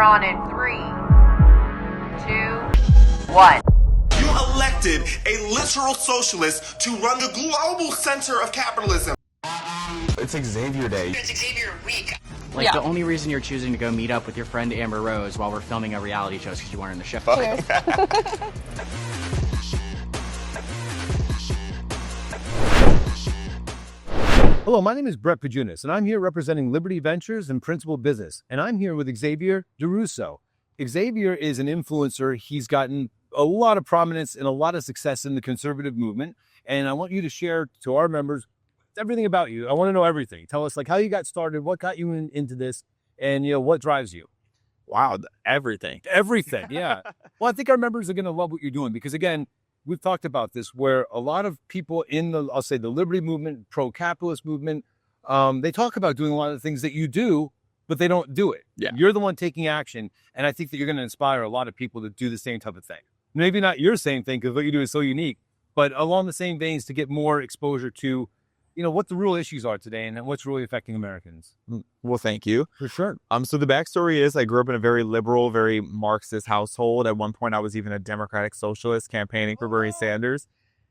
on in 3, 2, 1. You elected a literal socialist to run the global center of capitalism. It's Xavier Day. It's Xavier Week. Like, the only reason you're choosing to go meet up with your friend Amber Rose while we're filming a reality show is because you weren't in the shift. Cheers. Hello, my name is Brett Pojunis, and I'm here representing Liberty Ventures and Principal Business, and I'm here with Xaviaer DuRousseau. Xavier is an influencer. He's gotten a lot of prominence and a lot of success in the conservative movement, and I want you to share to our members everything about you. I want to know everything. Tell us, like, how you got started, what got you into this, and, you know, what drives you. Wow, everything. Everything, yeah. Well, I think our members are going to love what you're doing because, again, we've talked about this where a lot of people in the, I'll say, the liberty movement, pro-capitalist movement, they talk about doing a lot of the things that you do, but they don't do it. Yeah. You're the one taking action, and I think that you're going to inspire a lot of people to do the same type of thing. Maybe not your same thing because what you do is so unique, but along the same veins to get more exposure to, you know, what the real issues are today and what's really affecting Americans. Well, thank you. For sure. So the backstory is I grew up in a very liberal, very Marxist household. At one point, I was even a Democratic Socialist campaigning for Bernie Sanders.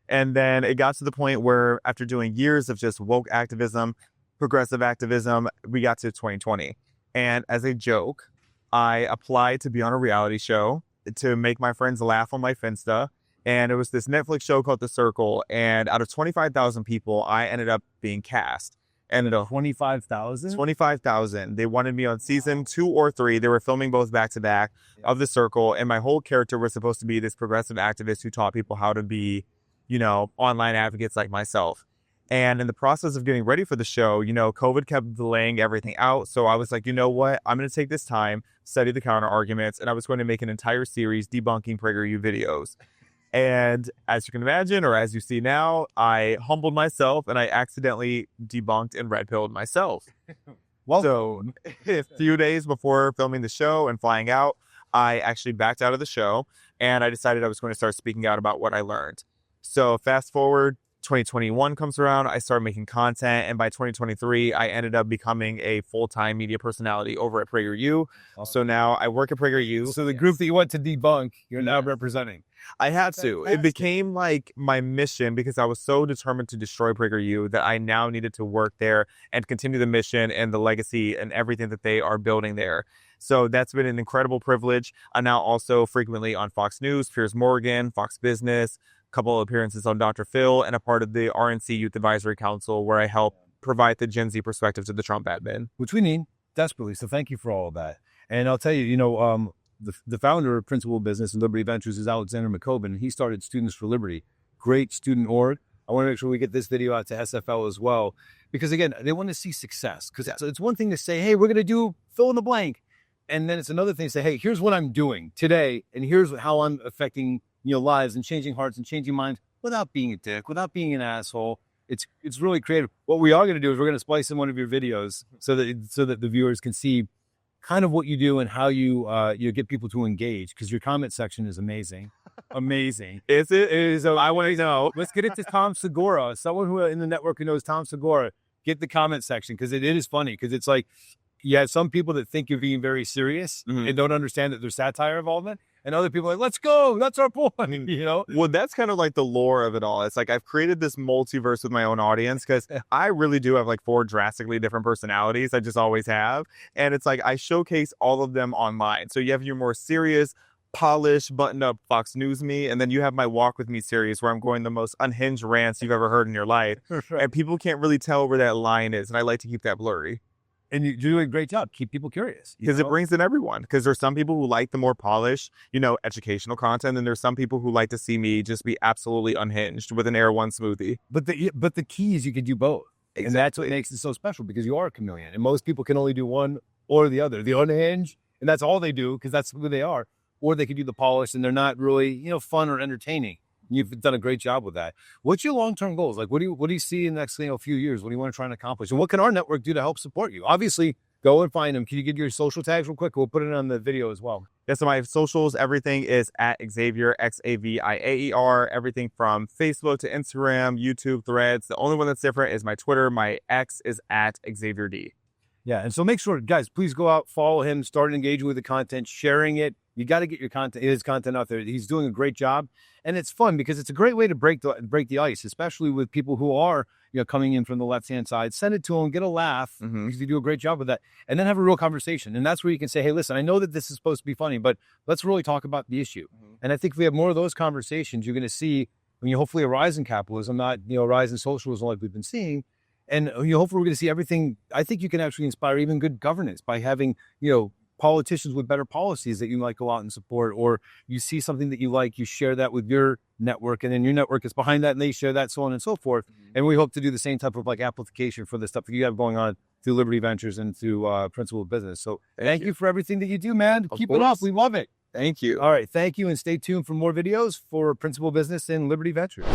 And then it got to the point where after doing years of just woke activism, progressive activism, we got to 2020. And as a joke, I applied to be on a reality show to make my friends laugh on my Finsta. And it was this Netflix show called The Circle. And out of 25,000 people, I ended up being cast. And 25,000? 25,000. They wanted me on season 2 or 3. They were filming both back to back of The Circle. And my whole character was supposed to be this progressive activist who taught people how to be, you know, online advocates like myself. And in the process of getting ready for the show, you know, COVID kept delaying everything out. So I was like, you know what? I'm going to take this time, study the counter arguments, and I was going to make an entire series debunking PragerU videos. And as you can imagine, or as you see now, I humbled myself and I accidentally debunked and redpilled myself. Well, so a few days before filming the show and flying out, I actually backed out of the show and I decided I was going to start speaking out about what I learned. So fast forward, 2021 comes around, I started making content, and by 2023, I ended up becoming a full-time media personality over at PragerU. So now I work at PragerU. So the group that you want to debunk, you're now representing. I had to. It became like my mission because I was so determined to destroy PragerU that I now needed to work there and continue the mission and the legacy and everything that they are building there. So that's been an incredible privilege. I'm now also frequently on Fox News, Piers Morgan, Fox Business, a couple of appearances on Dr. Phil, and a part of the RNC Youth Advisory Council where I help provide the Gen Z perspective to the Trump admin. Which we need desperately. So thank you for all of that. And I'll tell you, you know, the founder of Principal Business and Liberty Ventures is Alexander McCoben. He started Students for Liberty. Great student org. I want to make sure we get this video out to SFL as well. Because again, they want to see success. Because it's one thing to say, hey, we're going to do fill in the blank. And then it's another thing to say, hey, here's what I'm doing today. And here's how I'm affecting, you know, lives and changing hearts and changing minds without being a dick, without being an asshole. It's really creative. What we are going to do is we're going to splice in one of your videos so that the viewers can see kind of what you do and how you get people to engage, because your comment section is amazing. Amazing. Is it? It is. I want to know. Let's get it to Tom Segura. Someone who in the network who knows Tom Segura, get the comment section, because it is funny, because it's like, you have some people that think you're being very serious and don't understand that there's satire involvement. And other people are like, let's go. That's our point, you know? Well, that's kind of like the lore of it all. It's like I've created this multiverse with my own audience because I really do have like 4 drastically different personalities. I just always have. And it's like I showcase all of them online. So you have your more serious, polished, buttoned-up Fox News me, and then you have my Walk With Me series where I'm going the most unhinged rants you've ever heard in your life. Right. And people can't really tell where that line is. And I like to keep that blurry. And you're doing a great job. Keep people curious. Because it brings in everyone. Because there's some people who like the more polished, you know, educational content. And there's some people who like to see me just be absolutely unhinged with an Air One smoothie. But the key is you can do both. Exactly. And that's what makes it so special, because you are a chameleon. And most people can only do one or the other. The unhinged, and that's all they do because that's who they are. Or they can do the polished and they're not really, you know, fun or entertaining. You've done a great job with that. What's your long-term goals? Like, what do you see in the next few years? What do you want to try and accomplish? And what can our network do to help support you? Obviously, go and find them. Can you give your social tags real quick? We'll put it on the video as well. Yeah, so my socials, everything is at Xavier, Xaviaer, everything from Facebook to Instagram, YouTube, Threads. The only one that's different is my Twitter. My X is at Xavier D. Yeah, and so make sure, guys, please go out, follow him, start engaging with the content, sharing it. You got to get his content out there. He's doing a great job, and it's fun because it's a great way to break the ice, especially with people who are coming in from the left-hand side. Send it to them, get a laugh because you do a great job with that, and then have a real conversation. And that's where you can say, hey, listen, I know that this is supposed to be funny, but let's really talk about the issue. And I think if we have more of those conversations, you're going to see hopefully a rise in capitalism, not a rise in socialism like we've been seeing. And hopefully we're going to see everything. I think you can actually inspire even good governance by having, politicians with better policies that you might go out and support, or you see something that you like, you share that with your network, and then your network is behind that and they share that, so on and so forth. And we hope to do the same type of amplification for the stuff that you have going on through Liberty Ventures and through Principle of Business. So thank you for everything that you do, man. Keep it up. We love it. Thank you. All right. Thank you. And stay tuned for more videos for Principle Business and Liberty Ventures.